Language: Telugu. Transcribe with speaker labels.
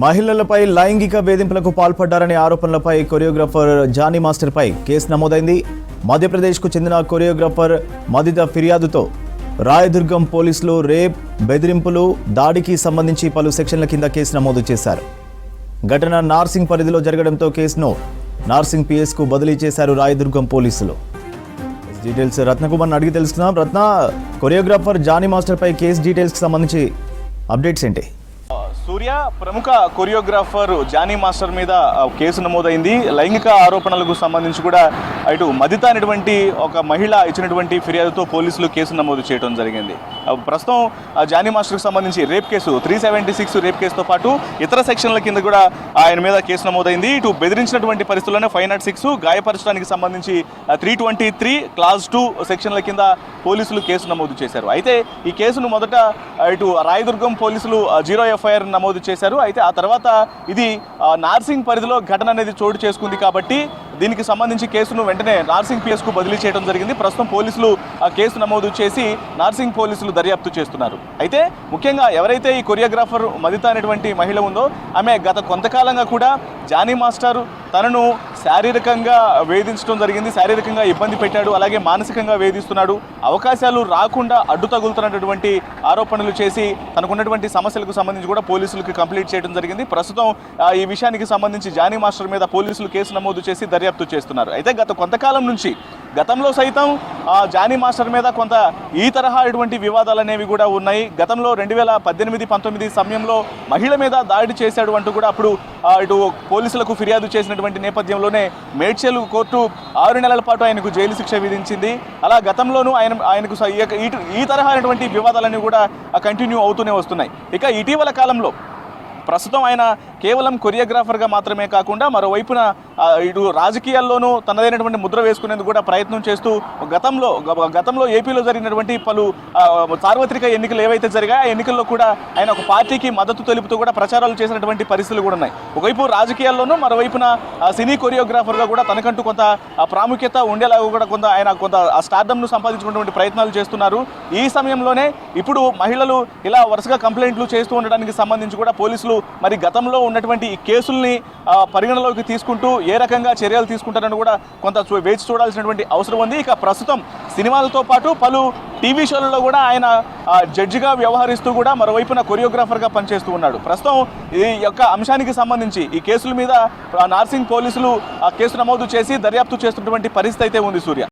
Speaker 1: మహిళలపై లైంగిక వేధింపులకు పాల్పడ్డారనే ఆరోపణలపై కొరియోగ్రాఫర్ జానీ మాస్టర్పై కేసు నమోదైంది. మధ్యప్రదేశ్కు చెందిన కొరియోగ్రాఫర్ మదిత ఫిర్యాదుతో రాయదుర్గం పోలీసులు రేప్, బెదిరింపులు, దాడికి సంబంధించి పలు సెక్షన్ల కింద కేసు నమోదు చేశారు. ఘటన నార్సింగ్ పరిధిలో జరగడంతో కేసును నార్సింగ్ పిఎస్కు బదిలీ చేశారు రాయదుర్గం పోలీసులు. డీటెయిల్స్ రత్నకుమార్ అడిగి తెలుసుకుందాం. రత్న, కొరియోగ్రాఫర్ జానీ మాస్టర్పై కేసు డీటెయిల్స్కి సంబంధించి అప్డేట్స్ ఏంటి?
Speaker 2: సూర్య, ప్రముఖ కొరియోగ్రాఫర్ జానీ మాస్టర్ మీద కేసు నమోదైంది. లైంగిక ఆరోపణలకు సంబంధించి కూడా ఇటు మదిత అనేటువంటి ఒక మహిళ ఇచ్చినటువంటి ఫిర్యాదుతో పోలీసులు కేసు నమోదు చేయడం జరిగింది. ప్రస్తుతం జానీ మాస్టర్కి సంబంధించి రేప్ కేసు 376 రేప్ కేసుతో పాటు ఇతర సెక్షన్ల కింద కూడా ఆయన మీద కేసు నమోదైంది. ఇటు బెదిరించినటువంటి పరిస్థితుల్లోనే 506, గాయపరచడానికి సంబంధించి 323 క్లాస్ 2 సెక్షన్ల కింద పోలీసులు కేసు నమోదు చేశారు. అయితే ఈ కేసును మొదట ఇటు రాయదుర్గం పోలీసులు 0 FIR నమోదు చేశారు. అయితే ఆ తర్వాత ఇది నార్సింగ్ పరిధిలో ఘటన అనేది చోటు చేసుకుంది కాబట్టి దీనికి సంబంధించి కేసును వెంటనే నార్సింగ్ పిఎస్కు బదిలీ చేయడం జరిగింది. ప్రస్తుతం పోలీసులు ఆ కేసు నమోదు చేసి నార్సింగ్ పోలీసులు దర్యాప్తు చేస్తున్నారు. అయితే ముఖ్యంగా ఎవరైతే ఈ కొరియోగ్రాఫర్ మదిత అనేటువంటి మహిళ ఉందో ఆమె గత కొంతకాలంగా కూడా జానీ మాస్టర్ తనను శారీరకంగా వేధించడం జరిగింది, శారీరకంగా ఇబ్బంది పెట్టాడు, అలాగే మానసికంగా వేధిస్తున్నాడు, అవకాశాలు రాకుండా అడ్డు తగులుతున్నటువంటి ఆరోపణలు చేసి తనకున్నటువంటి సమస్యలకు సంబంధించి కూడా పోలీసులకు కంప్లీట్ చేయడం జరిగింది. ప్రస్తుతం ఈ విషయానికి సంబంధించి జానీ మాస్టర్ మీద పోలీసులు కేసు నమోదు చేసి దర్యాప్తు చేస్తున్నారు. అయితే గత కొంతకాలం నుంచి గతంలో సైతం జానీ మాస్టర్ మీద కొంత ఈ తరహా ఇటువంటి వివాదాలు అనేవి కూడా ఉన్నాయి. గతంలో 2018-19 సమయంలో మహిళ మీద దాడి చేశాడు అంటూ కూడా అప్పుడు ఇటు పోలీసులకు ఫిర్యాదు చేసినటువంటి నేపథ్యంలోనే మేడ్చల్ కోర్టు 6 నెలల పాటు ఆయనకు జైలు శిక్ష విధించింది. అలా గతంలోనూ ఆయనకు ఈ తరహా అయినటువంటి వివాదాలన్నీ కూడా కంటిన్యూ అవుతూనే వస్తున్నాయి. ఇక ఇటీవల కాలంలో ప్రస్తుతం ఆయన కేవలం కొరియోగ్రాఫర్గా మాత్రమే కాకుండా మరోవైపున ఇటు రాజకీయాల్లోనూ తనదైనటువంటి ముద్ర వేసుకునేందుకు కూడా ప్రయత్నం చేస్తూ గతంలో ఏపీలో జరిగినటువంటి పలు సార్వత్రిక ఎన్నికలు ఏవైతే జరిగాయో ఆ ఎన్నికల్లో కూడా ఆయన ఒక పార్టీకి మద్దతు తెలుపుతూ కూడా ప్రచారాలు చేసినటువంటి పరిస్థితులు కూడా ఉన్నాయి. ఒకవైపు రాజకీయాల్లోనూ మరోవైపున సినీ కొరియోగ్రాఫర్గా కూడా తనకంటూ కొంత ప్రాముఖ్యత ఉండేలాగా కూడా ఆయన కొంత స్టార్డమ్ను సంపాదించుకున్నటువంటి ప్రయత్నాలు చేస్తున్నారు. ఈ సమయంలోనే ఇప్పుడు మహిళలు ఇలా వరుసగా కంప్లైంట్లు చేస్తూ ఉండడానికి సంబంధించి కూడా పోలీసులు మరి గతంలో ఉన్నటువంటి ఈ కేసుల్ని పరిగణలోకి తీసుకుంటూ ఏ రకంగా చర్యలు తీసుకుంటారని కూడా కొంత వేచి చూడాల్సినటువంటి అవసరం ఉంది. ఇక ప్రస్తుతం సినిమాలతో పాటు పలు టీవీ షోలలో కూడా ఆయన జడ్జిగా వ్యవహరిస్తూ కూడా మరోవైపున కొరియోగ్రాఫర్గా పనిచేస్తూ ఉన్నాడు. ప్రస్తుతం ఈ యొక్క అంశానికి సంబంధించి ఈ కేసుల మీద నార్సింగ్ పోలీసులు కేసు నమోదు చేసి దర్యాప్తు చేస్తున్నటువంటి పరిస్థితి అయితే ఉంది. సూర్య.